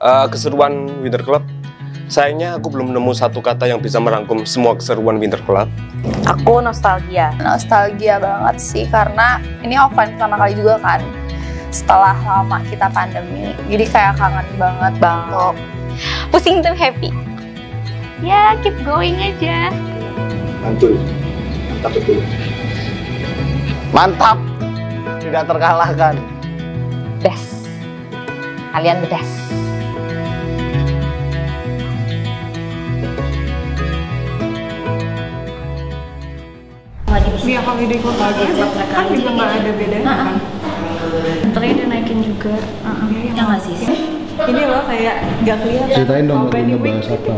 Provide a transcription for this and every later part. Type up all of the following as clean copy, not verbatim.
Keseruan Winter Club. Sayangnya aku belum nemu satu kata yang bisa merangkum semua keseruan Winter Club. Aku nostalgia. Nostalgia banget sih, karena ini offline pertama kali juga kan. Setelah lama kita pandemi, jadi kayak kangen banget banget. Pusing tuh happy. Ya, keep going aja. Mantul, mantap betul. Mantap, tidak terkalahkan. Best. Kalian the best. Di holiday kota aja kan juga nggak ada bedanya kan. Ternyata dia naikin juga. Ya nggak sih? Ini loh kayak nggak kelihatan. Ceritain dong lagi ngebahas apa?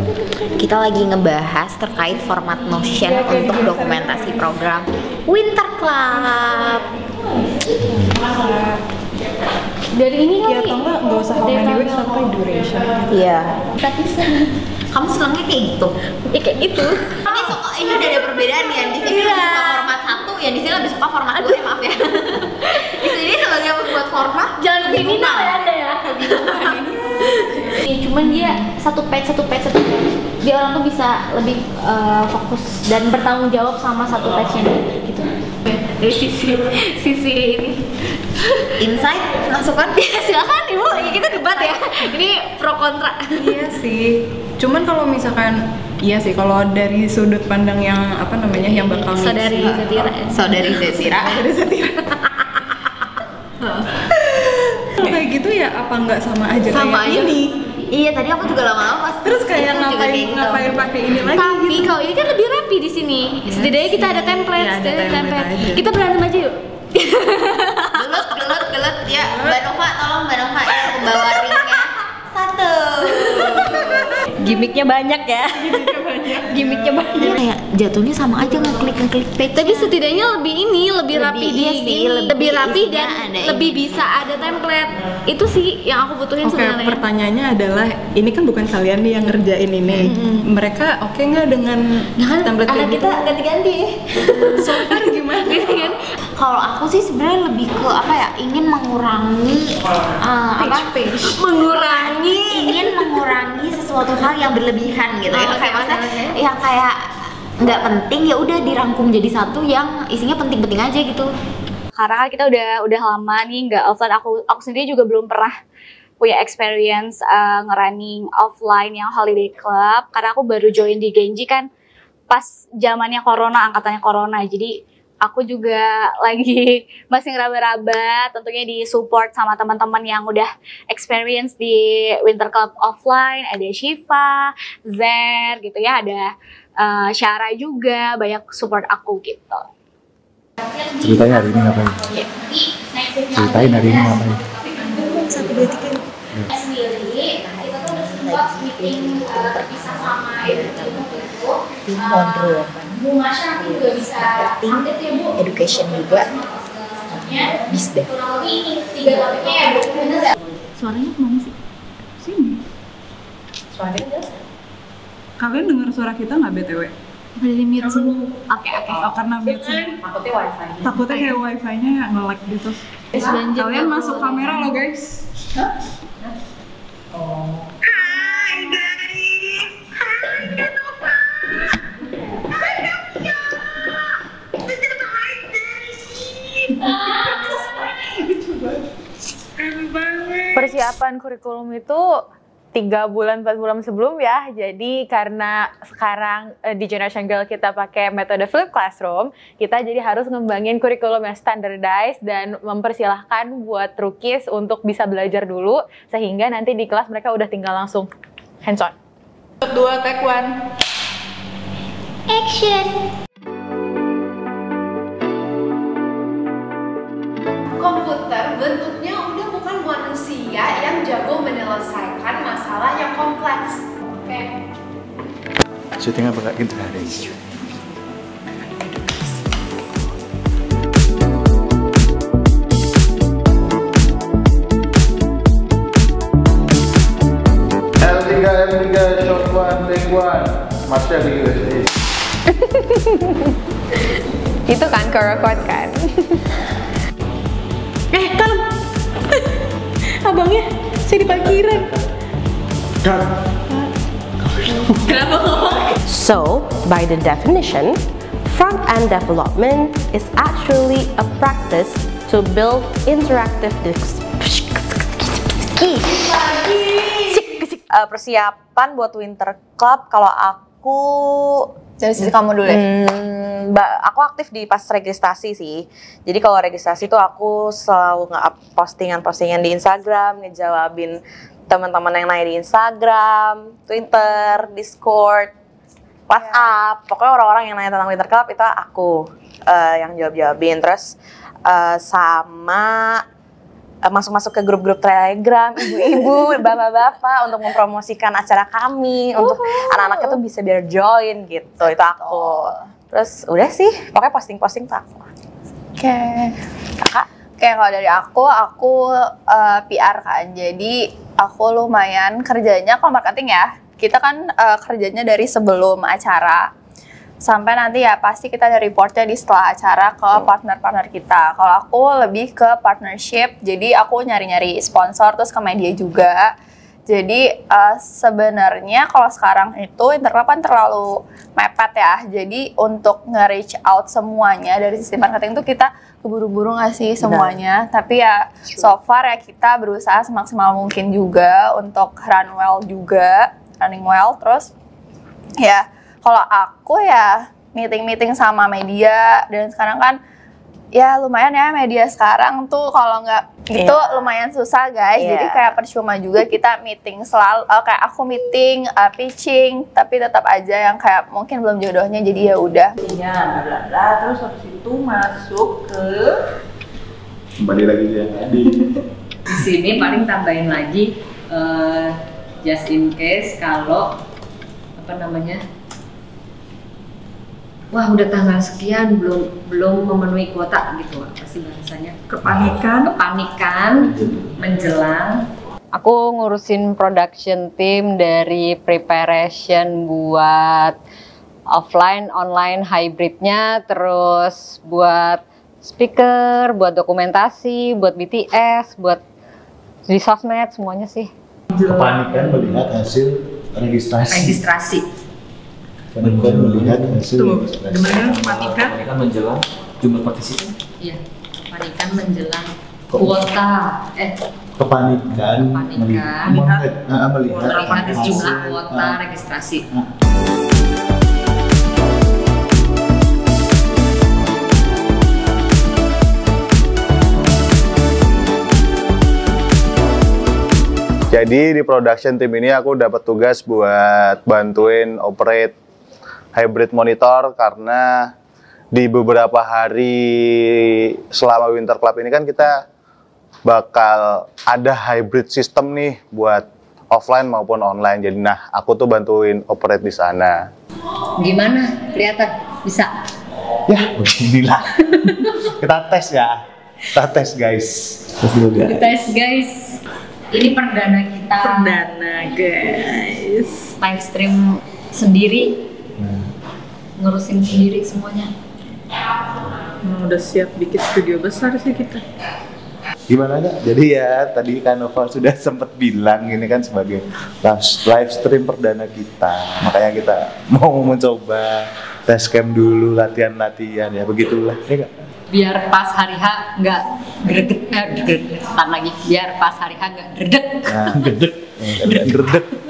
Kita lagi ngebahas terkait format Notion untuk dokumentasi program Winter Club. Dari ini Ya atau nggak usah how many weeks sampai duration. Iya. tapi Kamu senangnya kayak gitu? ya kayak gitu. Ini udah ada perbedaan ya. Di sini lebih suka format 1, yang di sini lebih suka format 2, maaf ya. Di sini sebagai pembuat format Jangan kriminal ya Anda ya. Cuman dia satu page. Dia orang tuh bisa lebih fokus dan bertanggung jawab sama satu page-nya gitu. Dari sisi ini insight, masukan? Ya silakan Ibu, kita debat ya. Ini pro kontra. Iya sih. Cuman kalau misalkan iya sih, kalau dari sudut pandang yang apa namanya yang bakal Saudari Zetira. Kayak gitu ya, apa nggak sama aja Sama kayak aja. ini? Iya, tadi aku juga lama-lama pas. Terus kayak itu juga kayak gitu. ngapain pakai ini lagi? Tapi kalau ini kan lebih rapi di sini. Setidaknya kita ada template, Iya, ada template aja. Kita berantem aja yuk. Gelut ya. Mbak Nova, tolong Mbak Nova ya, aku bawa ringnya. Satu. Gimiknya banyak ya. Gimiknya banyak. Kayak jatuhnya sama aja ngeklik page. Tapi setidaknya lebih rapi iya di sih, sini. Lebih rapi isinya dan ada lebih ini. bisa ada template. Itu sih yang aku butuhin Oke, sebenarnya. pertanyaannya adalah ini kan bukan kalian nih yang ngerjain ini. Mereka oke nggak dengan template Anak kayak gitu? kita ganti-ganti. So far gimana? Kalau aku sih sebenarnya lebih ke apa ya, ingin mengurangi ingin mengurangi sesuatu hal yang berlebihan gitu ya. Kayak maksudnya yang kayak nggak penting ya udah dirangkum jadi satu yang isinya penting-penting aja gitu. Karena kan kita udah lama nih nggak offline. Aku sendiri juga belum pernah punya experience ngerunning offline yang holiday club. Karena aku baru join di Genji kan pas zamannya corona, angkatannya corona. Jadi aku juga lagi masih ngeraba-raba, tentunya di support sama teman-teman yang udah experience di Winter Club offline. Ada Shiva, Zer gitu ya, ada Syara juga, banyak support aku gitu. Ceritain hari ini ngapain? Ceritain hari ini ngapain? Sendiri, nah itu tuh udah sempat meeting terpisah sama Tim ngobrol, Bu Masya nanti juga bisa update ya Bu. education juga, bisdev. Kurang lebih ini 3 topiknya ya Bu. Bener nggak? Suaranya kemana sih? Sini. Kalian dengar suara kita nggak BTW? Dari mute semua. Oke. Oh, karena mute sih. Takutnya kayak wifi-nya nge-lag gitu. Kalian masuk kamera loh guys. Persiapan kurikulum itu 3 bulan 4 bulan sebelum ya. Jadi karena sekarang di Generation Girl kita pakai metode flip classroom, kita jadi harus ngembangin kurikulum yang standardized dan mempersilahkan buat rookies untuk bisa belajar dulu sehingga nanti di kelas mereka udah tinggal langsung hands on. 2 take 1. Action. Komputer bentuknya udah bukan manusia yang jago menyelesaikan masalah yang kompleks. Oke. Syuting apa kak kita hari ini? L3 shot 1 take 1 Masya di USA. Itu kan Korokot kan? Kalem. Abangnya saya di parkiran. So, by the definition, front-end development is actually a practice to build interactive persiapan buat Winter Club. Kalau aku dari sisi kamu dulu ya. Aku aktif di pas registrasi sih. Jadi kalau registrasi tuh aku selalu nge-up postingan di Instagram, ngejawabin teman-teman yang nanya di Instagram, Twitter, Discord, WhatsApp. Pokoknya orang-orang yang nanya tentang Winter Club itu aku yang jawab-jawabin. Terus sama masuk-masuk ke grup-grup Telegram, ibu-ibu, bapak-bapak untuk mempromosikan acara kami, untuk anak-anaknya tuh bisa biar join gitu. Itu aku. Terus udah sih, pokoknya posting-posting tuh aku. Oke. Kakak? Oke, kalau dari aku PR kan. Jadi aku lumayan kerjanya kalau marketing ya. Kita kan kerjanya dari sebelum acara sampai nanti ya pasti kita ada reportnya di setelah acara ke partner-partner kita. Kalau aku lebih ke partnership, jadi aku nyari-nyari sponsor terus ke media juga. Jadi sebenarnya kalau sekarang itu Interclub kan terlalu mepet ya. Jadi untuk nge-reach out semuanya dari sisi marketing itu kita keburu-buru nggak sih semuanya. Tapi ya so far ya kita berusaha semaksimal mungkin juga untuk running well. Terus ya kalau aku ya meeting sama media, dan sekarang kan ya lumayan ya media sekarang tuh kalau nggak gitu lumayan susah guys. Jadi kayak percuma juga kita meeting selalu, kayak aku meeting, pitching, tapi tetap aja yang kayak mungkin belum jodohnya, jadi ya udah. Terus habis itu masuk ke Kembali lagi ke yang tadi. Di sini paling tambahin lagi just in case kalau wah udah tanggal sekian belum memenuhi kuota gitu, apa sih bahasanya? Kepanikan menjelang. Aku ngurusin production team dari preparation buat offline, online, hybridnya, terus buat speaker, buat dokumentasi, buat BTS, buat di sosmed, semuanya sih. Kepanikan melihat hasil registrasi. Kepanikan melihat hasil registrasi. Kepanikan menjelang jumlah partisipan. Iya, kepanikan menjelang kuota. Kepanikan melihat jumlah kuota registrasi. Jadi di production team ini aku dapat tugas buat bantuin operate hybrid monitor, karena di beberapa hari selama Winter Club ini kan kita bakal ada hybrid system nih buat offline maupun online. Jadi aku tuh bantuin operate di sana. Gimana? Kelihatan bisa? Ya, beginilah. Kita tes ya. Kita tes guys. Tes guys. Ini perdana kita. Guys. Live stream sendiri. Ngurusin sendiri semuanya. Udah siap bikin studio besar sih kita. Gimana Kak? Jadi ya tadi kan Nova sudah sempat bilang ini kan sebagai live stream perdana kita. Makanya kita mau mencoba test cam dulu, latihan-latihan ya begitulah. Ya Kak? Biar pas hari H nggak gregetan lagi. Biar pas hari H nggak gredek.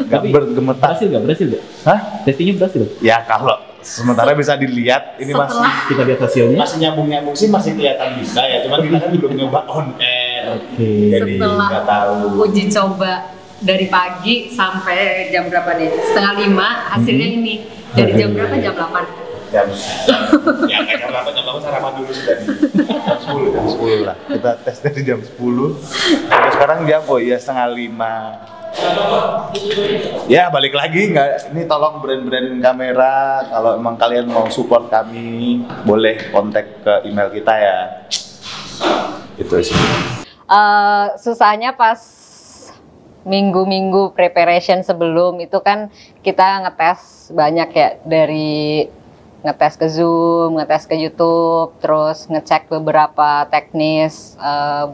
Nggak bergemetar. Berhasil nggak? Hah? Testingnya berhasil? Ya kalau sementara bisa dilihat ini masih kita lihat hasilnya. Masih nyambung sih, masih kelihatan bisa ya. Cuman kita kan belum nyoba on air. Jadi nggak tahu. Uji coba dari pagi sampai jam berapa nih? 4:30 hasilnya ini. Dari jam berapa? Jam 8. Ya nggak jam 8 sarapan dulu sudah jam 10 lah. Kita tes dari jam 10 sampai sekarang jam 4:30. Ya balik lagi, ini tolong brand-brand kamera kalau emang kalian mau support kami boleh kontak ke email kita ya. Itu sih. Susahnya pas minggu-minggu preparation sebelum itu kan kita ngetes banyak ya, dari ngetes ke Zoom, ngetes ke YouTube, terus ngecek beberapa teknis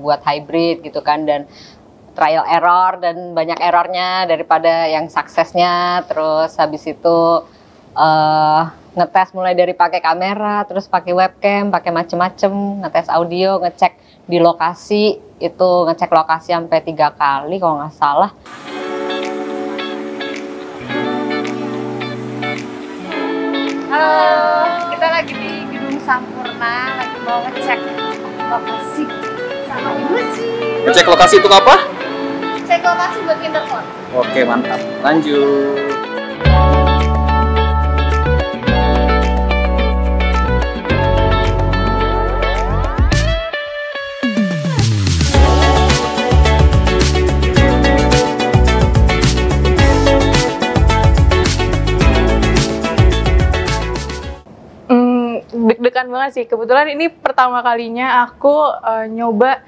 buat hybrid gitu kan, dan trial error dan banyak errornya daripada yang suksesnya. Terus habis itu ngetes mulai dari pakai kamera, terus pakai webcam, pakai macem-macem, ngetes audio, ngecek di lokasi, itu ngecek lokasi sampai 3 kali kalau nggak salah. Halo, kita lagi di Gedung Sampurna, lagi mau ngecek lokasi sama Ibu sih. Ngecek lokasi untuk apa? Cek lokasi buat Winter Club. Oke, mantap. Lanjut. Deg-degan banget sih. Kebetulan ini pertama kalinya aku nyoba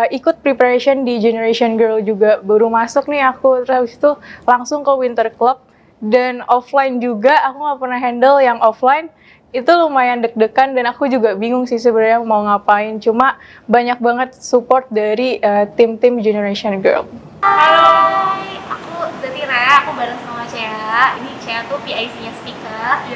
ikut preparation di Generation Girl juga. Baru masuk nih aku, terus habis itu langsung ke Winter Club. Dan offline juga, aku nggak pernah handle yang offline. Itu lumayan deg-degan dan aku juga bingung sih sebenarnya mau ngapain. Cuma banyak banget support dari tim-tim Generation Girl. Halo, aku Zatira, aku bareng sama Cea. Ini Cea tuh PIC-nya speaker di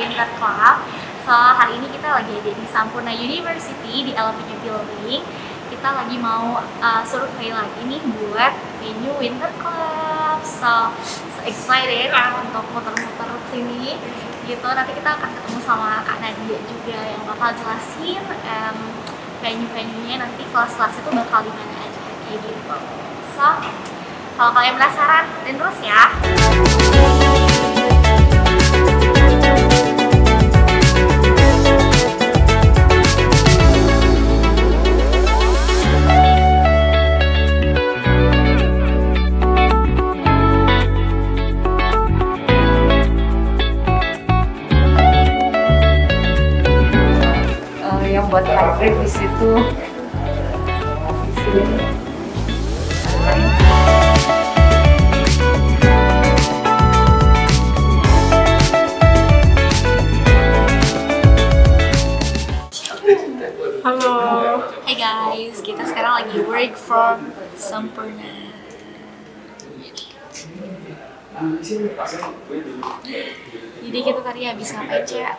Winter Club. So, hari ini kita lagi ada di Sampurna University di Elevated Building. Kita lagi mau survei lagi nih buat venue Winter Club. So excited untuk muter-muter sini gitu. Nanti kita akan ketemu sama Kak Nadia juga yang bakal jelasin venue-venue-nya, nanti kelas-kelas itu bakal di mana aja kayak gitu. So, kalau kalian penasaran, dan terus ya. Yang buat hybrid di situ. Halo. Hey guys, kita sekarang lagi work from Sampurna. Jadi kita tadi habis ngapain, Cek?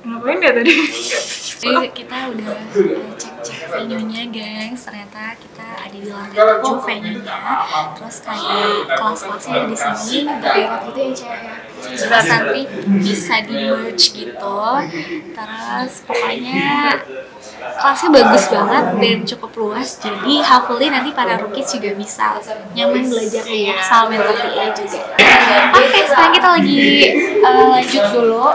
Ngapain ya tadi? Jadi kita udah cek-cek venue-nya guys. Ternyata kita ada di lantai 7 venue-nya. Terus kayak kelas-kelasnya di sini daerah gitu ya Cek ya. Terus nanti bisa di merge gitu. Terus pokoknya kelasnya bagus banget dan cukup luas. Jadi hopefully nanti para rookies juga bisa nyaman belajar sama mentor PA juga. Oke, sekarang kita lagi lanjut dulu.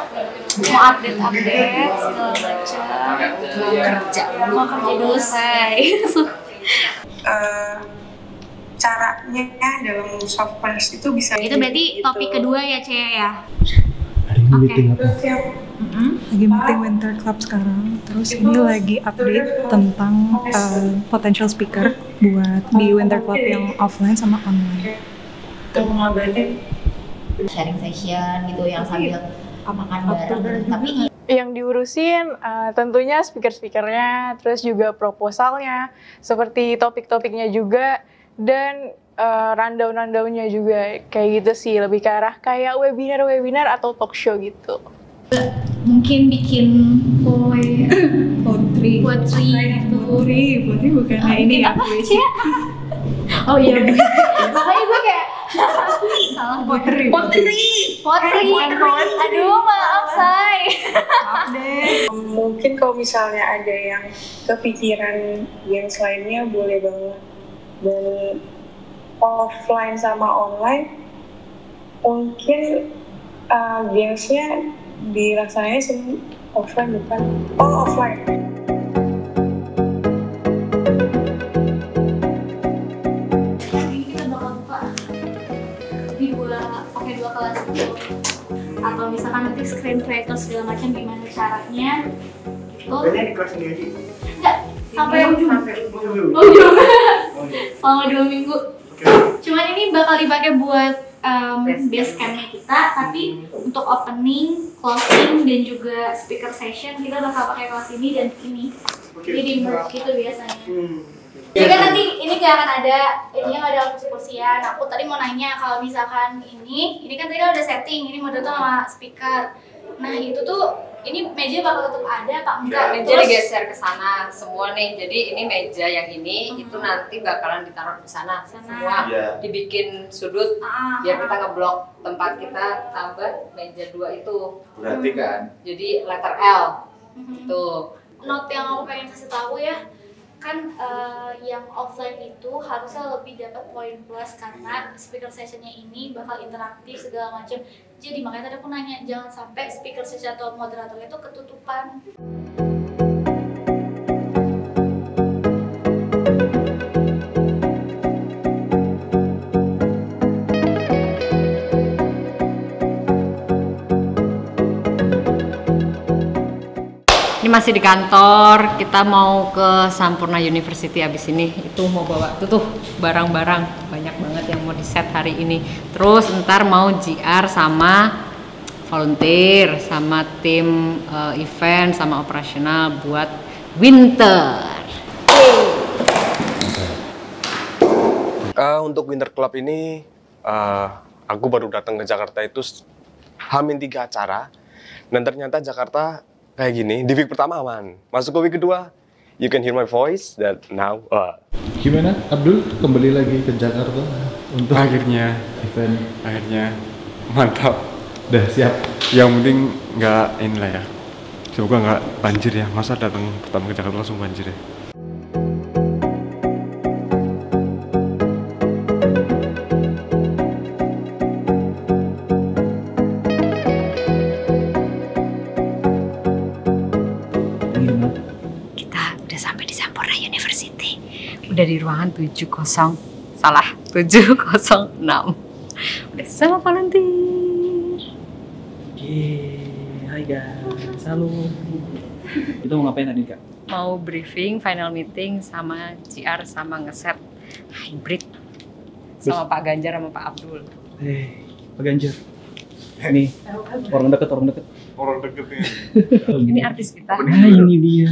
Mau update segala macam, mau kerja dulu say. Caranya dalam soft punch itu bisa itu berarti topik kedua ya Cia ya. Hari ini meeting apa? Lagi meeting Winter Club sekarang. Terus ini lagi update tentang potential speaker buat di Winter Club yang offline sama online. Sharing session gitu yang sambil makan bareng, tapi yang diurusin tentunya speaker-speakernya, terus juga proposalnya, seperti topik-topiknya juga, dan rundown-rundownnya juga kayak gitu sih, lebih ke arah kayak webinar atau talk show gitu. Mungkin bikin potri bukan ini ya puisi. Oh iya, makanya gue kayak salah. Potri. Aduh, maaf say. Maaf deh. Mungkin kalau misalnya ada yang kepikiran games lainnya boleh banget. Dan offline sama online mungkin gamesnya dilaksananya semua offline bukan offline. Dua kelas itu, atau misalkan nanti screen creator segala macam gimana caranya gitu. Banyak di kelas ini aja? Enggak, sampai ujung. Selama 2 minggu. Cuman ini bakal dipakai buat base campnya kita, tapi untuk opening, closing, dan juga speaker session kita bakal pakai kelas ini dan ini. Jadi di merge gitu biasanya. Ya kan nanti ini gak akan ada, ini yang ada kursi-kursian. Aku tadi mau nanya kalau misalkan ini kan tadi kan udah setting, ini model tuh sama speaker. Nah itu tuh, ini meja bakal tetap ada apa enggak? Meja digeser ke sana semua nih. Jadi ini meja yang ini itu nanti bakalan ditaruh di sana. Semua dibikin sudut biar kita ngeblok tempat kita tambah meja 2 itu. Berarti kan? Jadi letter L. Tuh. Note yang aku pengen kasih tahu ya, kan yang offline itu harusnya lebih dapat poin plus karena speaker sessionnya ini bakal interaktif segala macam. Jadi makanya tadi aku nanya, jangan sampai speaker session atau moderatornya itu ketutupan. Ini masih di kantor, kita mau ke Sampurna University abis ini. Itu mau bawa tuh barang-barang banyak banget yang mau di set hari ini. Terus ntar mau GR sama volunteer, sama tim event, sama operasional buat winter. Untuk Winter Club ini, aku baru datang ke Jakarta itu H-3 acara. Dan ternyata Jakarta kayak gini, di week pertama aman. Masuk ke week kedua, you can hear my voice that now. Gimana Abdul kembali lagi ke Jakarta untuk akhirnya event? Akhirnya mantap. Udah siap. Yang penting nggak inilah ya. Semoga nggak banjir ya. Masa datang pertama ke Jakarta langsung banjir ya. Udah di ruangan 70, salah 706. Udah sama volunteer. Hai guys, halo. Kita mau ngapain tadi Kak? Mau briefing, final meeting sama GR sama ngeset hybrid sama Pak Ganjar sama Pak Abdul. Pak Ganjar. Ini orang deket. Orang deket ya. Ini artis kita. Ini dia.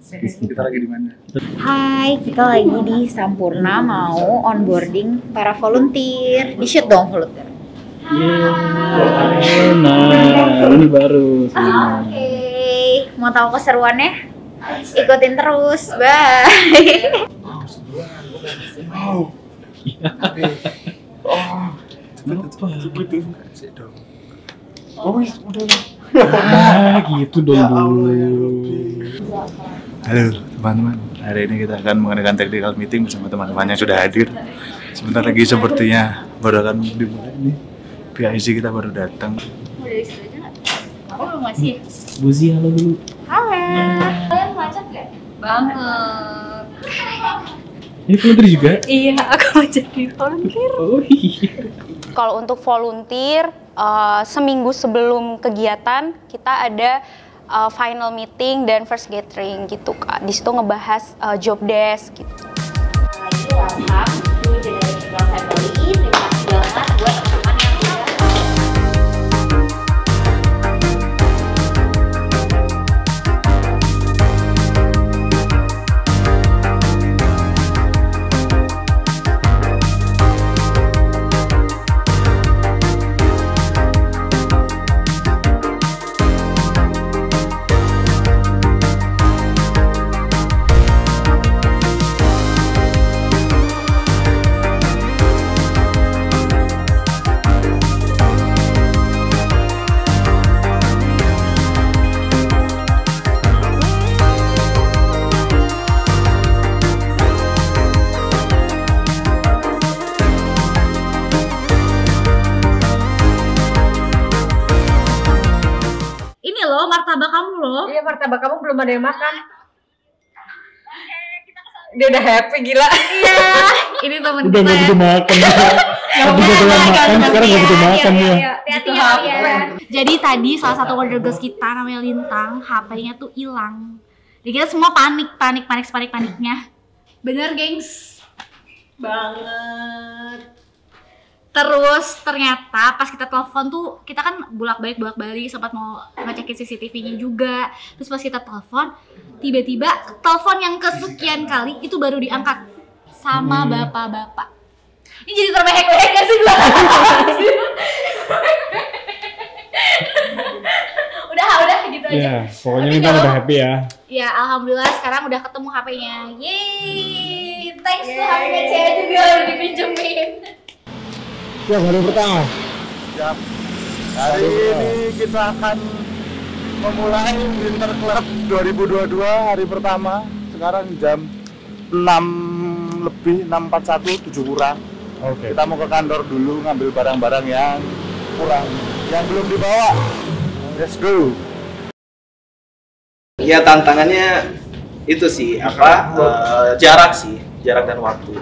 Kita lagi di mana? Hai, kita lagi di Sampurna mau onboarding para volunteer. Di shoot dong volunteer. Nah, ini baru. Oke, mau tahu keseruannya? Ikutin terus, bye. Gitu dong dulu. Halo teman-teman, hari ini kita akan mengadakan technical meeting bersama teman-teman yang sudah hadir. Sebentar lagi sepertinya baru akan dimulai nih. PIC kita baru datang. Mau dari situ aja nggak? Aku belum ngasih. Buzi, halo dulu. Halo. Kalian macet nggak? Banget. Ini volunteer juga? Iya, aku mau jadi volunteer. Oh iya. Kalau untuk volunteer, seminggu sebelum kegiatan kita ada final meeting dan first gathering gitu Kak. Di situ ngebahas job desk gitu. Welcome to Generation Girl Family. Terima kasih banget buat teman-teman yang udah martabak kamu loh. Iya, martabak kamu belum ada yang makan. Dia udah happy gila. Iya. Ini temen udah kita. Udah gak butuh makan. Tadi gak butuh makan, sekarang gak butuh makan ya. Hati-hati ya. Jadi tadi salah satu order girls kita namanya Lintang, HP-nya tuh hilang. Jadi kita semua paniknya. Bener, gengs? Banget. Terus ternyata pas kita telepon tuh kita kan bolak-balik sempat mau ngecekin CCTV-nya juga. Terus pas kita telepon, tiba-tiba telepon yang kesekian kali itu baru diangkat sama bapak-bapak. Ini jadi terbehek-behek gak sih? udah gitu aja. Ya, pokoknya kita udah happy ya. Ya, alhamdulillah sekarang udah ketemu HP-nya. Yeay, thanks to HP-nya Cia juga udah dipinjemin. Ya, hari pertama. Siap. Hari ini kita akan memulai Winter Club 2022 hari pertama. Sekarang jam 6 lebih, 6.41, 7 kurang. Oke. Kita mau ke kantor dulu ngambil barang-barang yang kurang, yang belum dibawa. Let's go. Ya tantangannya itu sih jarak dan waktu.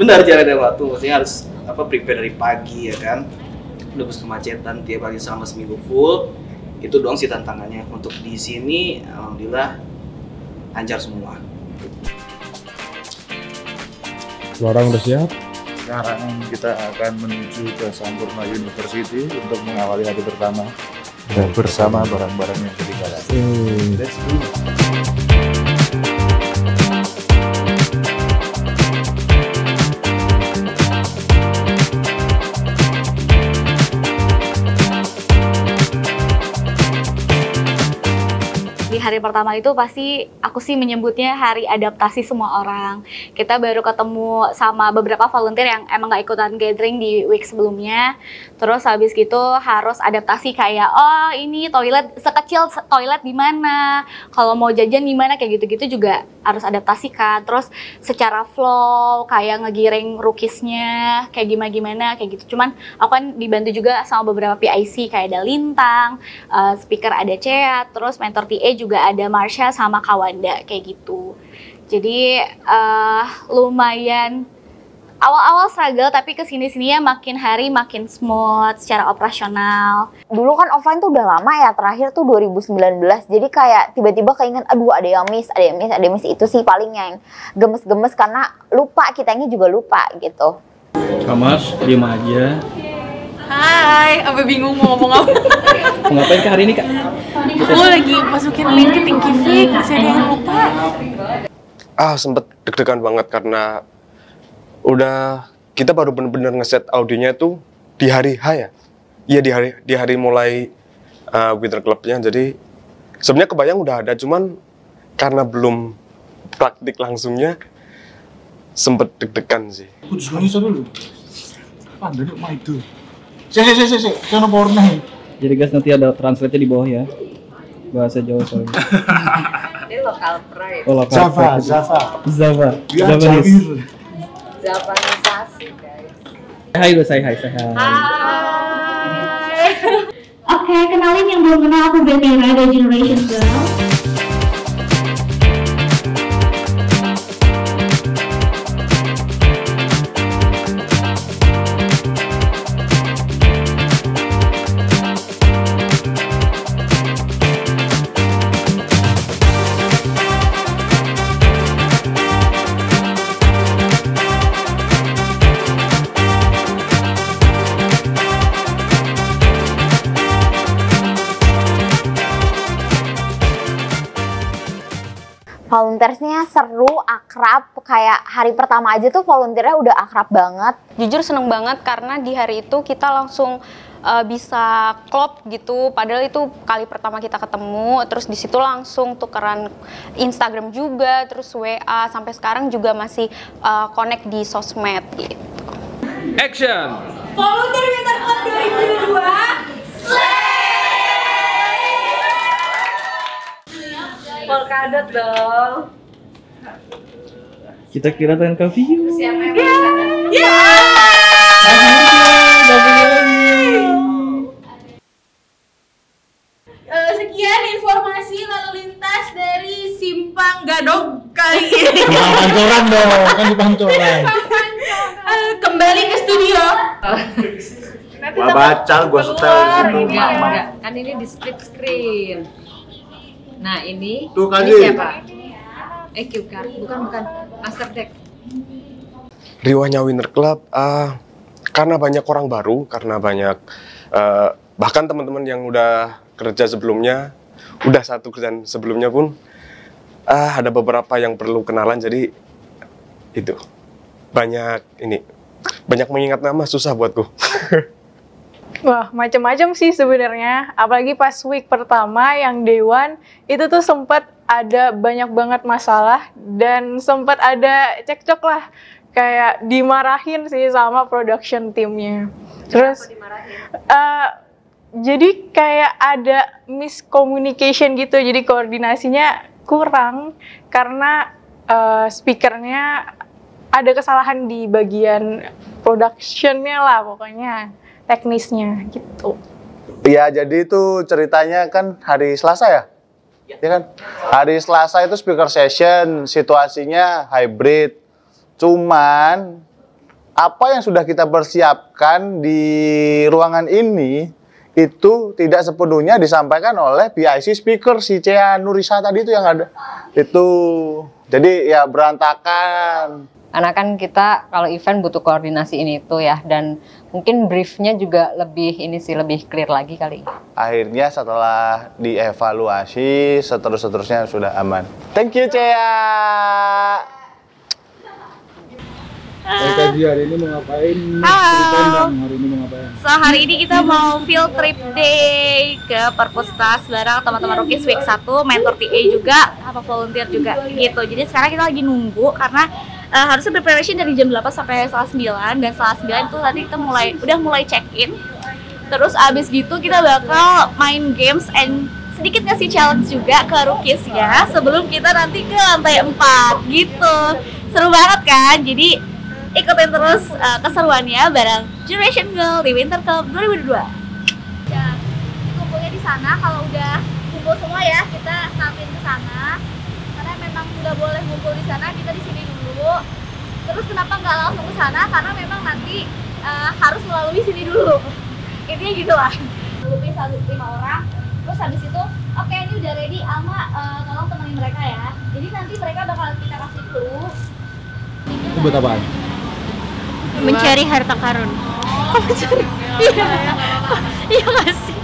Benar, jarak dan waktu, maksudnya harus prepare dari pagi ya kan, nebus kemacetan tiap hari selama seminggu full. Itu doang sih tantangannya. Untuk di sini alhamdulillah lancar semua. Orang udah siap? Sekarang kita akan menuju ke Sampurna University untuk mengawali hari pertama dan bersama barang-barang yang ketinggalan. Let's go. Di hari pertama itu pasti aku sih menyebutnya hari adaptasi semua orang. Kita baru ketemu sama beberapa volunteer yang emang gak ikutan gathering di week sebelumnya. Terus habis gitu harus adaptasi kayak, oh ini toilet sekecil toilet di mana, kalau mau jajan di mana, kayak gitu-gitu juga harus adaptasikan. Terus secara flow kayak ngegiring rookisnya kayak gimana kayak gitu. Cuman aku kan dibantu juga sama beberapa PIC kayak ada Lintang, speaker ada Cia, terus mentor TA juga ada Marsha sama Kawanda kayak gitu. Jadi lumayan awal-awal struggle, tapi kesini-sininya makin hari makin smooth secara operasional. Dulu kan offline tuh udah lama ya, terakhir tuh 2019. Jadi kayak tiba-tiba keinget, aduh ada yang miss. Itu sih paling yang gemes-gemes karena lupa, kitanya juga lupa gitu. Kak Mas, diem aja. Hai, apa bingung mau ngomong apa? Mau ngapain Kak hari ini Kak? Aku lagi masukin link ke Thinkific, masih ada yang lupa. Sempet deg-degan banget karena kita baru bener-bener ngeset audionya tuh di hari H ya. Iya di hari mulai Winter Club-nya. Jadi sebenarnya kebayang udah ada, cuman karena belum praktik langsungnya sempet deg-degan sih. Kudu dulu. Pandai mah itu. Jangan porno. Jadi guys, nanti ada translate-nya di bawah ya. Bahasa Jawa soalnya. Ini lokal pride. Oh, lokal pride. Zava. Javanisasi guys. Hai gue, say hi. Hai. Oke, kenalin yang belum kenal, aku Betira dari Generation Girl. Volunteersnya seru, akrab, kayak hari pertama aja tuh volunteernya udah akrab banget. Jujur seneng banget karena di hari itu kita langsung bisa klop gitu, padahal itu kali pertama kita ketemu. Terus di situ langsung tukeran Instagram juga, terus WA, sampai sekarang juga masih connect di sosmed gitu. Action! Volunteer Winter Club 2022 Polkadot dong. Kita kira kan ke view. Siapa yang Sekian informasi lalu lintas dari Simpang Gadog kali ini. Pancoran dong, kan di Pancoran. Kembali ke studio. Gua bacal, gua setel gitu. Enggak. Kan ini di split screen. Nah ini, Tuh, ini Kak. siapa? EQ card, bukan Master Deck. Riwahnya Winter Club, karena banyak orang baru, karena banyak bahkan teman-teman yang udah kerja sebelumnya, udah satu kerjaan sebelumnya pun ada beberapa yang perlu kenalan, jadi itu banyak mengingat nama susah buatku. Wah, macam-macam sih sebenarnya. Apalagi pas week pertama yang day one itu tuh sempat ada banyak banget masalah dan sempat ada cekcok lah. Kayak dimarahin sih sama production timnya. Terus jadi kayak ada miscommunication gitu. Jadi koordinasinya kurang karena speakernya ada kesalahan di bagian productionnya lah pokoknya. Teknisnya gitu. Ya, jadi itu ceritanya kan hari Selasa ya? Ya kan? Hari Selasa itu speaker session, situasinya hybrid. Cuman apa yang sudah kita persiapkan di ruangan ini itu tidak sepenuhnya disampaikan oleh PIC speaker si Cea Nurisa tadi itu yang ada. Itu jadi ya berantakan. Karena kan kita kalau event butuh koordinasi ini itu ya, dan mungkin briefnya juga lebih clear lagi kali. Akhirnya setelah dievaluasi seterusnya sudah aman. Thank you Cea. Tadi hari ini mau ngapain? Ceritain dong, hari ini mau ngapain? So hari ini kita mau field trip day ke Perpustas bareng teman-teman Rookies Week 1, mentor TA juga, apa volunteer juga gitu. Jadi sekarang kita lagi nunggu karena harusnya preparation dari jam 8 sampai setengah 9, dan setengah 9 itu nanti kita udah mulai check-in. Terus abis gitu kita bakal main games and sedikit ngasih challenge juga ke rookies ya sebelum kita nanti ke lantai 4 gitu. Seru banget kan? Jadi ikutin terus keseruannya bareng Generation Girl di Winter Club 2022. Ya, kumpulnya di sana. Kalau udah kumpul semua ya kita sampein ke sana. Karena memang nggak boleh ngumpul di sana, kita di sini dulu. Terus kenapa nggak langsung ke sana? Karena memang nanti harus melalui sini dulu. Intinya gitu lah. Lebih 5 orang. Terus habis itu, oke ini udah ready, Alma tolong temenin mereka ya. Jadi nanti mereka bakal kita kasih clue. Itu buat apaan? Mencari harta karun. Oh, mencari? Iya. Iya nggak sih?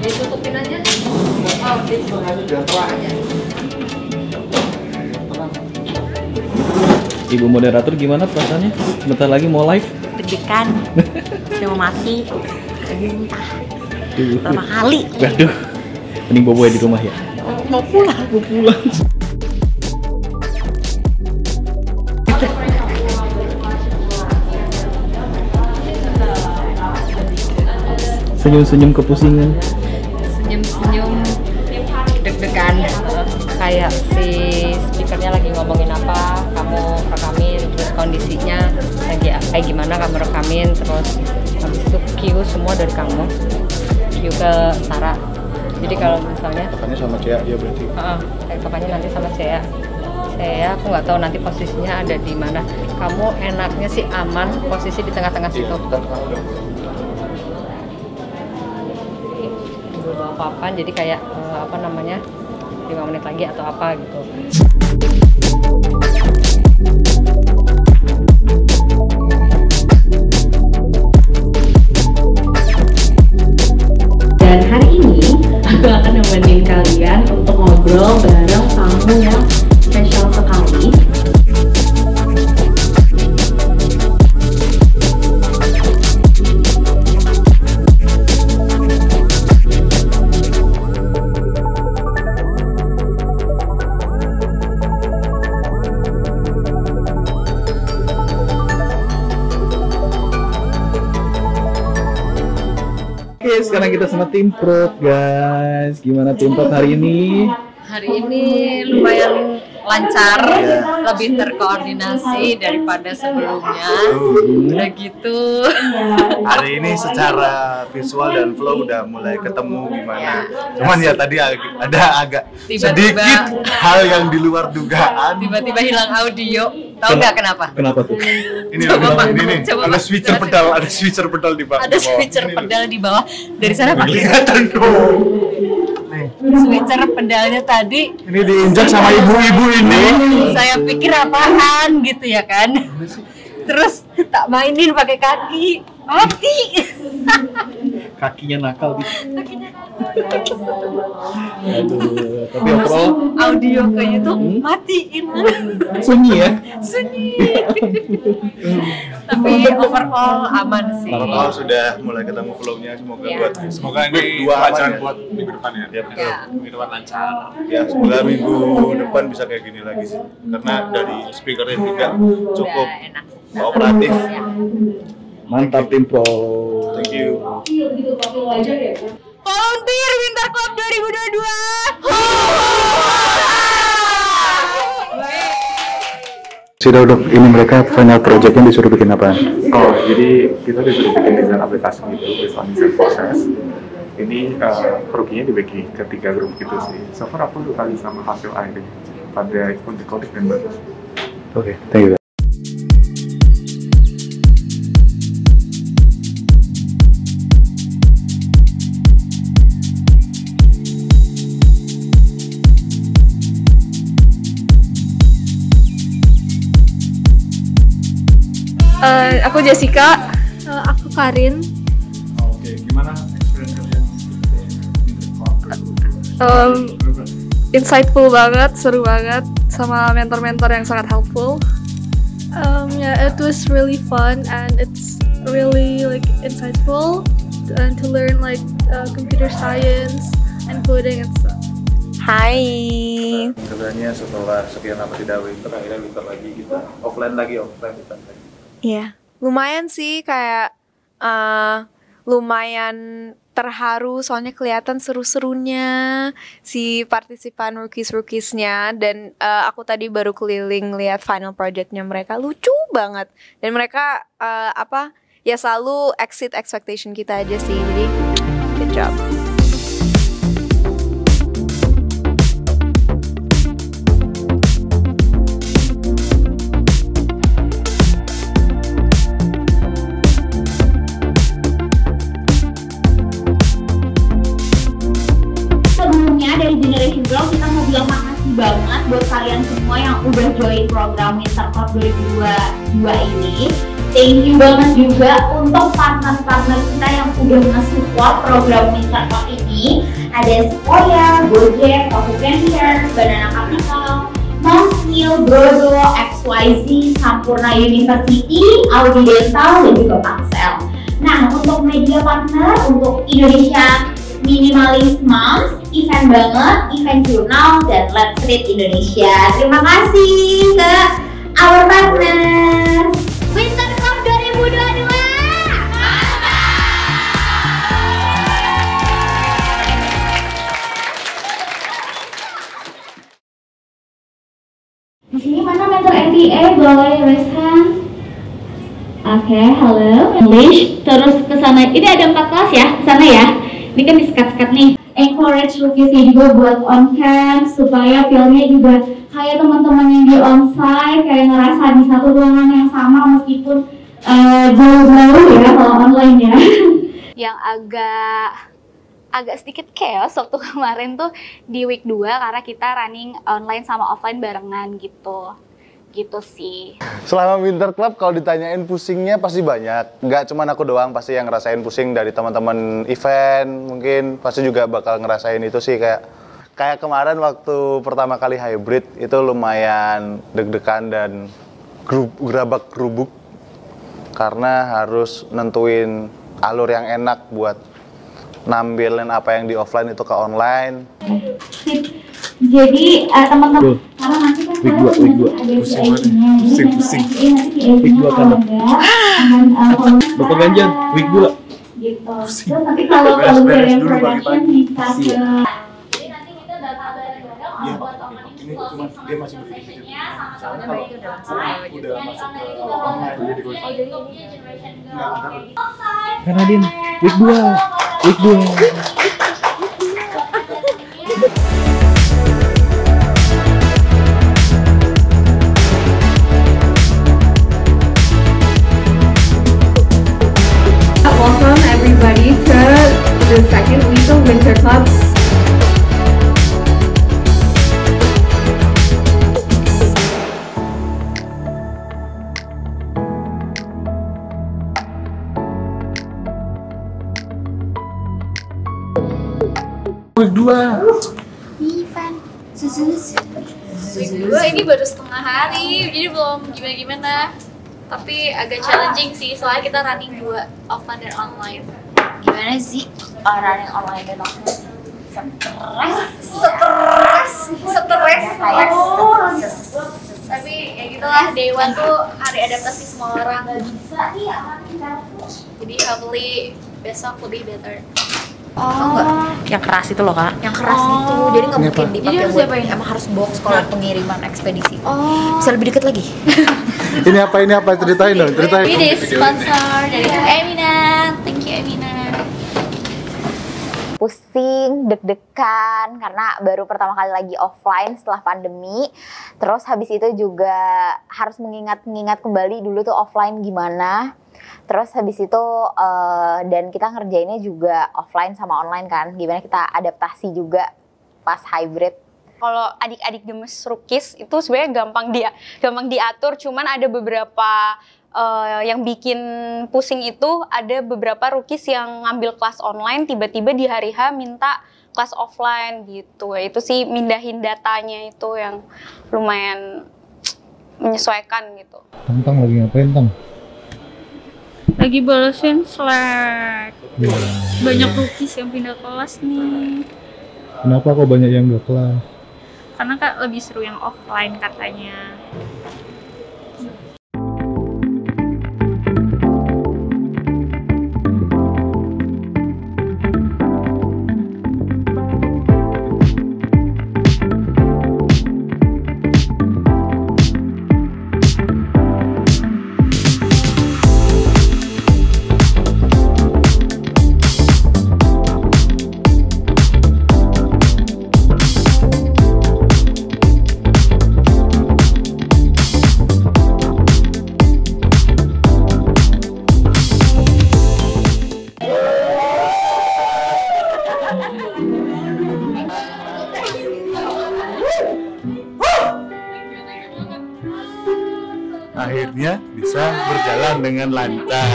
Ditutupin aja. Oh, ditutupin aja. Ibu moderator gimana perasaannya? Bentar lagi mau live? Deg-degan. Saya mau mati. Entah. Berapa kali? Waduh. Mending bobo di rumah ya. Mau pulang. Mau pulang. Senyum-senyum kepusingan. Senyum-senyum deg-degan. Kayak si speakernya lagi ngomongin apa, kamu rekamin, terus kondisinya lagi apa kayak gimana kamu rekamin, terus habis itu cue semua dari kamu, cue ke Sarah. Jadi kalau misalnya tokannya sama Cea ya berarti. tokannya nanti sama Cea. Aku nggak tahu nanti posisinya ada di mana. Kamu enaknya sih aman posisi di tengah-tengah situ. Bawa papan, jadi kayak 5 menit lagi atau apa gitu. Dan hari ini aku akan nemenin kalian untuk ngobrol bareng tamu yang spesial sekali. Oke, sekarang kita sama tim Prod, guys. Gimana tim Prod hari ini? Hari ini lumayan lancar, lebih terkoordinasi daripada sebelumnya. Udah gitu. Hari ini secara visual dan flow udah mulai ketemu gimana. Cuman ya tadi ada agak sedikit hal yang di luar dugaan. Tiba-tiba hilang audio. Tahu nggak kenapa? Kenapa tuh? Ini nih. Ada switcher pedal di bawah. Ada switcher pedal di bawah. Dari sana Pak. Kelihatan dong. Switcher pedalnya tadi. Ini diinjak sama ibu-ibu ini. Saya pikir apaan gitu ya kan. Terus tak mainin pakai kaki. Mati. Kakinya nakal di. Aduh, tapi overall audio ke YouTube matiin. Sunyi ya? Sunyi. Tapi overall aman sih. Overall sudah mulai ketemu flow-nya, semoga ini dua pelajaran buat minggu depan ya. Ya betul. Minggu depan lancar. Ya semoga minggu depan bisa kayak gini lagi sih. Karena dari speakernya juga cukup kooperatif. Mantap tim Pro. Thank you. Volunteer Winter Club 2022. Sudah dok, ini mereka final projectnya disuruh bikin apa? Oh, jadi kita disuruh bikin desain aplikasi gitu, desain proses. Ini kerugiannya dibagi ke 3 grup gitu sih. So far aku suka sama hasil akhirnya pada untuk coding dan bagus. Oke, thank you. Aku Jessica. Aku Karin. Oke, gimana experience kalian? Insightful banget, seru banget, sama mentor-mentor yang sangat helpful. It was really fun and it's really like insightful and to learn like computer science and coding and stuff. Hai. Sebenarnya setelah sekian lama tidak winter, akhirnya winter lagi kita offline lagi. Iya, lumayan sih kayak lumayan terharu soalnya kelihatan seru-serunya si partisipan rookies-rookiesnya dan aku tadi baru keliling lihat final projectnya mereka lucu banget dan mereka selalu exceed expectation kita aja sih, jadi good job. Dari Generation Girl kita mau bilang makasih banget buat kalian semua yang udah join program Winter Club 2022 ini. Thank you banget juga untuk partner-partner kita yang udah nge-support program Winter Club ini. Ada Sequoia, Gojek, Coffee Ventures, Banana Capital, Moskil, Brodo, XYZ, Sampurna University, Audi Dental, dan juga Paxel. Nah, untuk media partner, untuk Indonesia Minimalis Moms, Event Banget, Event Journal, dan Let's Read Indonesia. Terima kasih ke our partners. Winter Club 2022. Di sini mana mentor MBA? Boleh raise hand. Oke, halo. English. Terus ke sana. Ini ada 4 kelas ya, ke sana ya. Ini kan di-sekat-sekat nih. Encourage rookies-nya juga buat on cam supaya feel-nya juga kayak teman-teman yang di onsite, kayak ngerasa di satu ruangan yang sama meskipun jauh-jauh ya kalau online ya. Yang agak sedikit chaos waktu kemarin tuh di week 2 karena kita running online sama offline barengan gitu sih. Selama Winter Club kalau ditanyain pusingnya pasti banyak. Nggak cuma aku doang pasti yang ngerasain pusing, dari teman-teman event mungkin pasti juga bakal ngerasain itu sih. Kayak kemarin waktu pertama kali hybrid itu lumayan deg-degan dan gerabak gerubuk karena harus nentuin alur yang enak buat nampilin apa yang di offline itu ke online. Jadi teman-teman, karena nanti kan week 2 ada pusing. week 2 kan. Bapak Ganjar, week 2. Gitu. Terus nanti kalau dari production bisa ke. Jadi nanti kita data bareng-bareng buat opening closing sama sessionnya sama-sama udah masuk ke online. Jadi generation girl. Kan Nadine, week 2. Welcome everybody to the second week of Winter Club. Week 2. Week 2 ini baru setengah hari, jadi belum gimana-gimana. Tapi agak challenging sih, soalnya kita running 2 offline dan online. Gimana sih running online dan offline? Stres. Tapi ya gitulah, day 1 tuh hari adaptasi semua orang. Jadi hopefully besok lebih better. Yang keras itu loh, Kak. Yang keras itu, jadi nggak mungkin dipakai Jadi harus buat diapain? emang harus box kalau pengiriman ekspedisi. Bisa lebih dekat lagi. Ini apa? Ceritain dong, ceritain. Ini sponsor dari Emina. Thank you Emina. Pusing, deg-degan karena baru pertama kali lagi offline setelah pandemi. Terus habis itu juga harus mengingat kembali dulu tuh offline gimana. Terus habis itu dan kita ngerjainnya juga offline sama online kan. Gimana kita adaptasi juga pas hybrid. Kalau adik-adik gemes rookies itu sebenarnya gampang diatur, cuman ada beberapa yang bikin pusing itu ada beberapa rookies yang ngambil kelas online tiba-tiba di hari H minta kelas offline gitu. Itu sih mindahin datanya itu yang lumayan menyesuaikan gitu. Tang lagi ngapain, Tang? Lagi balesin Slack. Banyak rookies yang pindah kelas nih. Kenapa kok banyak yang gak kelas? Karena Kak lebih seru yang offline katanya. Akhirnya bisa berjalan dengan lancar,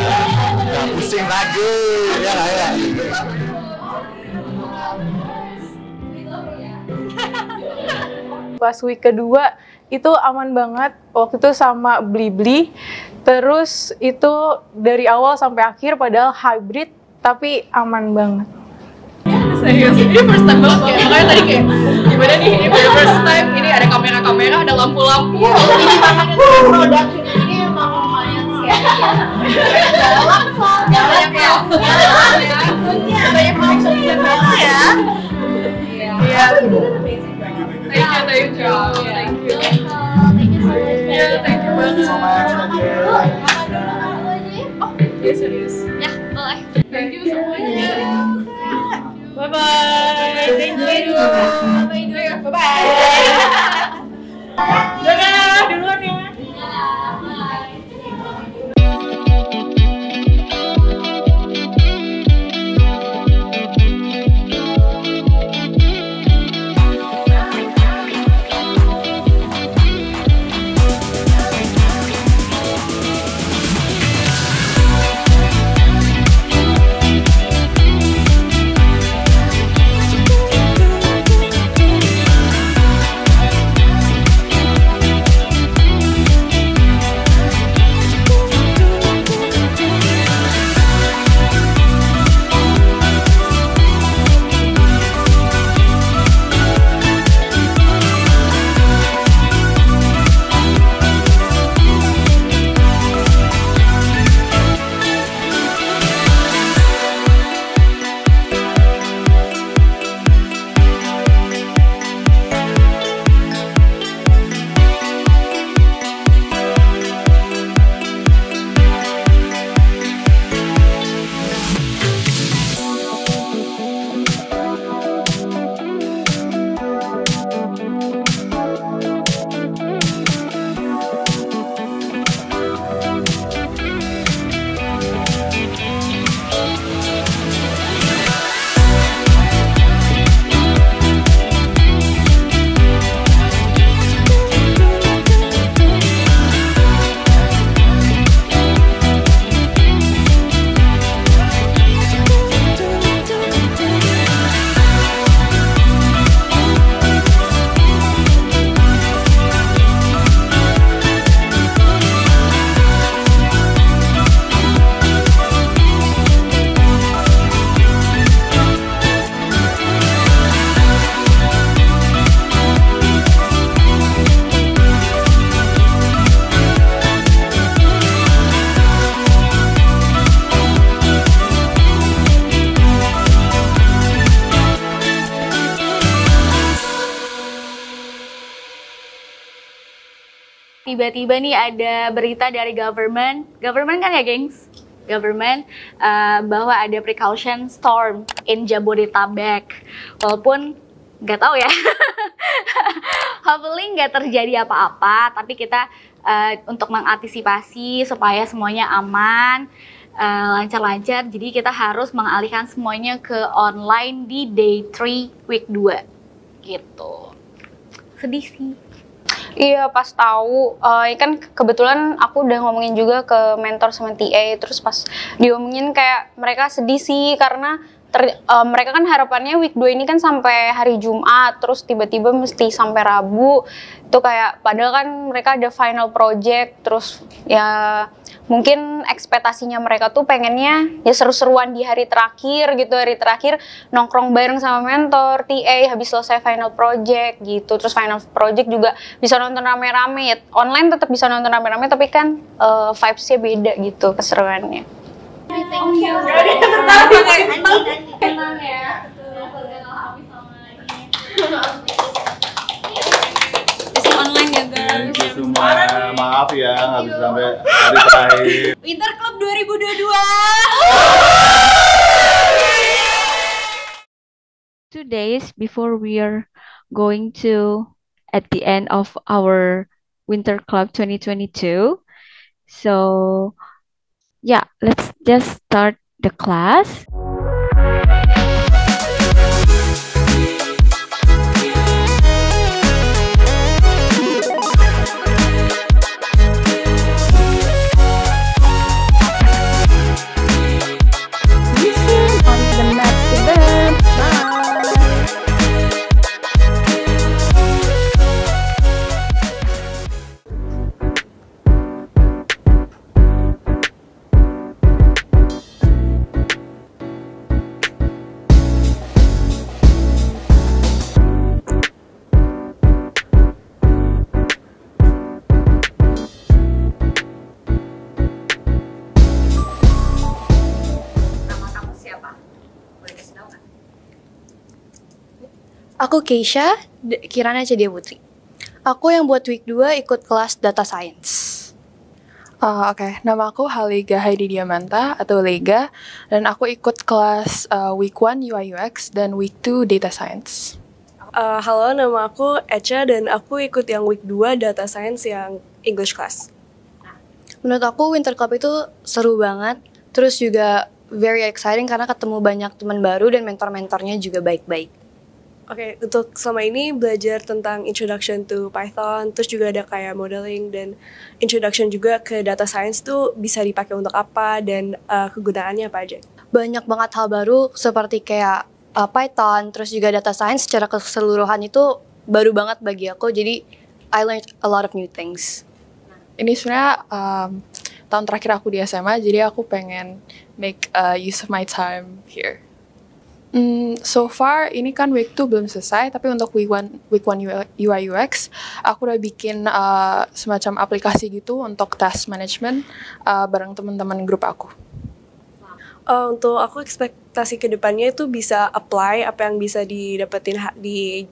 nggak pusing lagi, ya lah ya. Pas week kedua itu aman banget, waktu itu sama Blibli, terus itu dari awal sampai akhir padahal hybrid tapi aman banget. Serius, ini first time banget ya, makanya tadi kayak gimana nih, ini baru first time, ini ada kamera-kamera, ada lampu-lampu. Ini makanya production ini emang lumayan sih ya. Dalam soalnya banyak ya. Banyak option ya. Iya. Thank you. Thank you so much. Thank you banget. Iya serius. Ya, boleh. Thank you semuanya. Bye bye. Thank you. Bye bye. Dadah, duluan ya. Tiba-tiba nih ada berita dari government kan ya gengs? Government bahwa ada precaution storm in Jabodetabek. Walaupun nggak tahu ya, hopefully nggak terjadi apa-apa, tapi kita untuk mengantisipasi supaya semuanya aman, lancar-lancar, jadi kita harus mengalihkan semuanya ke online di day 3 week 2 gitu. Sedih sih. Iya, pas tahu kan kebetulan aku udah ngomongin juga ke mentor sama TA, terus pas diomongin kayak mereka sedih sih karena mereka kan harapannya week 2 ini kan sampai hari Jumat, terus tiba-tiba mesti sampai Rabu. Itu kayak padahal kan mereka ada final project, terus ya mungkin ekspektasinya mereka tuh pengennya ya seru-seruan di hari terakhir gitu, hari terakhir nongkrong bareng sama mentor, TA habis selesai final project gitu. Terus final project juga bisa nonton rame-rame, ya, online tetap bisa nonton rame-rame tapi kan vibes-nya beda gitu keseruannya. Thank you. Tenang ya. Bisa online ya guys. Semua maaf ya nggak bisa sampai hari terakhir. Winter Club 2022. 2 days before we are going to at the end of our Winter Club 2022. So yeah, let's just start the class. Aku Keisha, Kirana Cedia Putri. Aku yang buat week 2 ikut kelas Data Science. Oke, nama aku Halega Heidi Diamanta atau Lega, dan aku ikut kelas Week 1 UI UX dan Week 2 Data Science. Halo, nama aku Echa dan aku ikut yang Week 2 Data Science yang English class. Menurut aku Winter Club itu seru banget, terus juga very exciting karena ketemu banyak teman baru dan mentor-mentornya juga baik-baik. Oke, untuk selama ini belajar tentang introduction to Python, terus juga ada kayak modeling dan introduction juga ke data science tuh bisa dipakai untuk apa dan kegunaannya apa aja. Banyak banget hal baru seperti kayak Python, terus juga data science secara keseluruhan itu baru banget bagi aku, jadi I learned a lot of new things. Ini sebenarnya tahun terakhir aku di SMA, jadi aku pengen make use of my time here. So far ini kan week 2 belum selesai, tapi untuk week 1 UI UX aku udah bikin semacam aplikasi gitu untuk task management bareng teman-teman grup aku. Untuk aku ekspektasi kedepannya itu bisa apply apa yang bisa didapetin di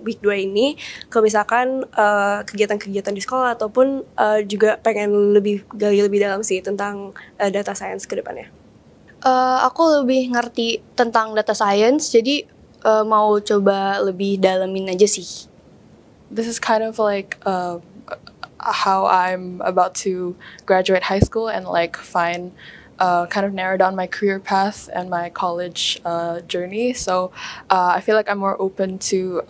week 2 ini ke misalkan kegiatan-kegiatan di sekolah ataupun juga pengen gali lebih dalam sih tentang data science kedepannya. Aku lebih ngerti tentang data science, jadi mau coba lebih dalamin aja sih. This is kind of like how I'm about to graduate high school and like find kind of narrow down my career path and my college journey. So I feel like I'm more open to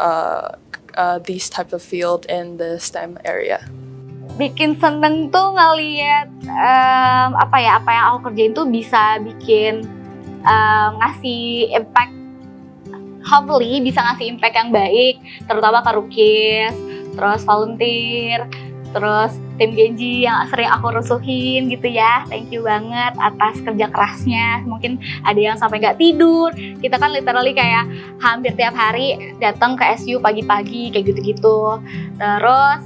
these type of field in the STEM area. Bikin seneng tuh ngeliat apa yang aku kerjain tuh bisa bikin ngasih impact, hopefully bisa ngasih impact yang baik, terutama ke rookies, terus volunteer, terus tim Genji yang sering aku rusuhin gitu ya. Thank you banget atas kerja kerasnya. Mungkin ada yang sampai nggak tidur. Kita kan literally kayak hampir tiap hari datang ke SU pagi-pagi kayak gitu-gitu. Terus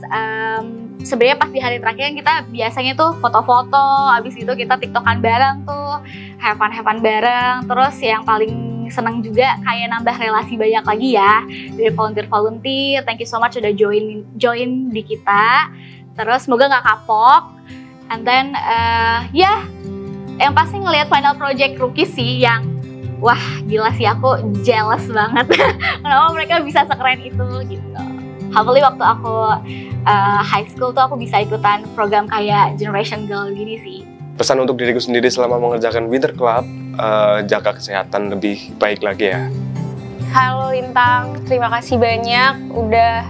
sebenarnya pas di hari terakhir kita biasanya tuh foto-foto, habis itu kita tiktokan bareng tuh, have fun bareng. Terus yang paling seneng juga kayak nambah relasi banyak lagi ya dari volunteer. Thank you so much udah join di kita. Terus semoga nggak kapok. And then yang pasti ngelihat final project rookie sih yang wah gila sih, aku jealous banget kenapa mereka bisa sekeren itu gitu. Hopefully waktu aku high school tuh aku bisa ikutan program kayak Generation Girl gini sih. Pesan untuk diriku sendiri selama mengerjakan Winter Club, jaga kesehatan lebih baik lagi ya. Halo Lintang, terima kasih banyak udah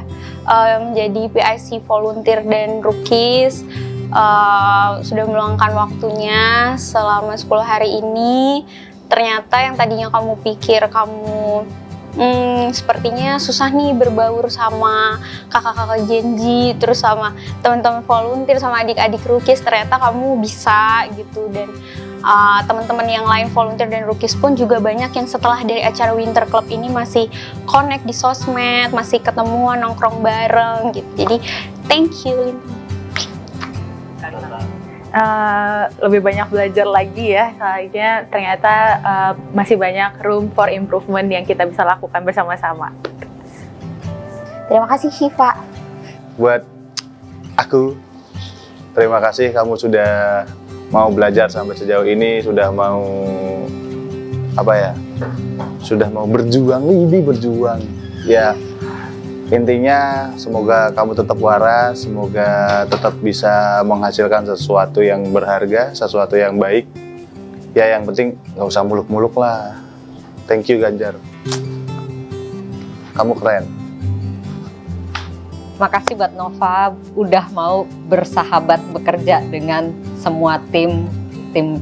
menjadi PIC volunteer dan rookies, sudah meluangkan waktunya selama 10 hari ini. Ternyata yang tadinya kamu pikir kamu sepertinya susah nih berbaur sama kakak-kakak Genji, terus sama teman-teman volunteer, sama adik-adik rookies, ternyata kamu bisa gitu. Dan teman-teman yang lain volunteer dan rookies pun juga banyak yang setelah dari acara Winter Club ini masih connect di sosmed, masih ketemuan nongkrong bareng gitu. Jadi thank you. Lebih banyak belajar lagi ya, soalnya ternyata masih banyak room for improvement yang kita bisa lakukan bersama-sama. Terima kasih Shiva. Buat aku, terima kasih kamu sudah mau belajar sampai sejauh ini, sudah mau sudah mau berjuang ya. Intinya semoga kamu tetap waras, semoga tetap bisa menghasilkan sesuatu yang berharga, sesuatu yang baik. Ya yang penting nggak usah muluk-muluk lah. Thank you Ganjar, kamu keren. Makasih buat Nova udah mau bersahabat bekerja dengan semua tim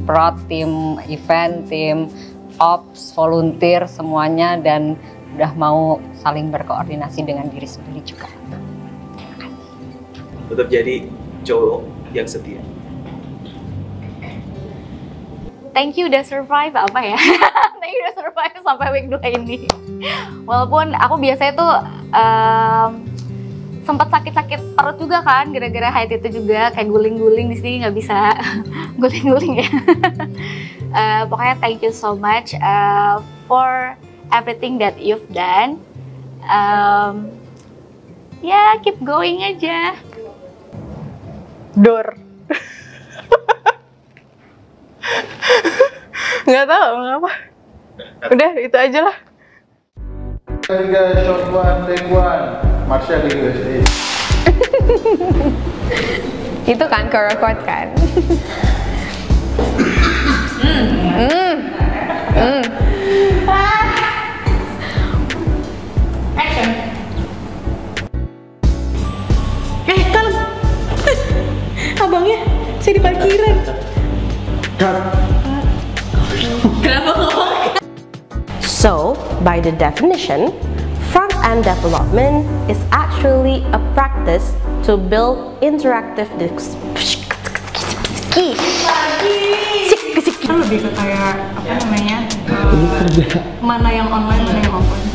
prod, tim event, tim ops, volunteer semuanya, dan udah mau saling berkoordinasi dengan diri sendiri juga. Tetap jadi cowok yang setia. Thank you udah survive Thank you udah survive sampai week 2 ini. Walaupun aku biasanya tuh sempat sakit-sakit perut juga kan gara-gara height itu juga, kayak guling-guling di sini nggak bisa guling-guling ya. Pokoknya thank you so much for everything that you've done. Keep going aja. Dor. Nggak tahu ngapa. Udah itu aja lah. 3, shot 1, take 1. Marsha di USA. Itu kan record kan. Action. Kan abangnya saya di parkiran. Kenapa ngomong? So, by the definition, front-end development is actually a practice to build interactive Lebih ke kayak apa namanya? Mana yang online, mana yang offline?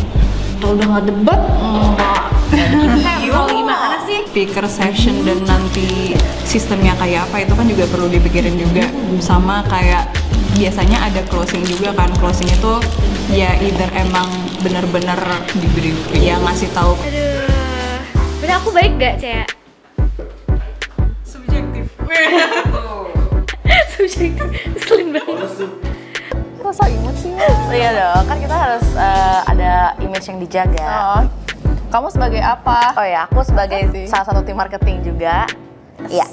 Kalau udah nggak debat, Kalau gimana sih? Speaker session dan nanti sistemnya kayak apa itu kan juga perlu dipikirin juga. Sama kayak biasanya ada closing juga kan. Closing itu ya either emang bener-bener di brief ya ngasih tahu. Bener aku baik gak, Cek? Subjektif. Subjektif, ngeselin banget. Kok so imut sih? Iya dong, kan kita harus ada image yang dijaga. Kamu sebagai apa? Oh ya, aku sebagai salah satu tim marketing juga. Iya.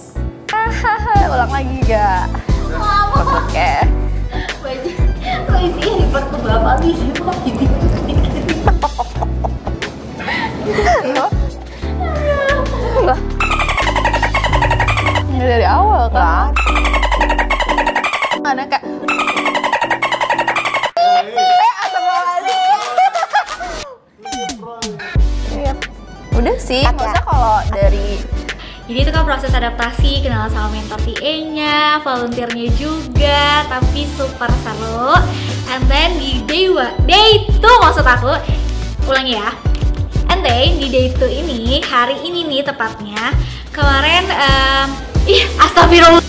Ulang lagi gak? Oke. Kok isinya report ke bapak nih? Ini dari awal kan? Ada kayak udah sih, maksudnya kalau dari Jadi itu kan proses adaptasi, kenalan sama mentor TA-nya, volunteernya juga, tapi super seru. And then di day 2 maksud aku, ulangi ya. And then di day 2 ini, hari ini nih tepatnya, kemarin, astagfirullah.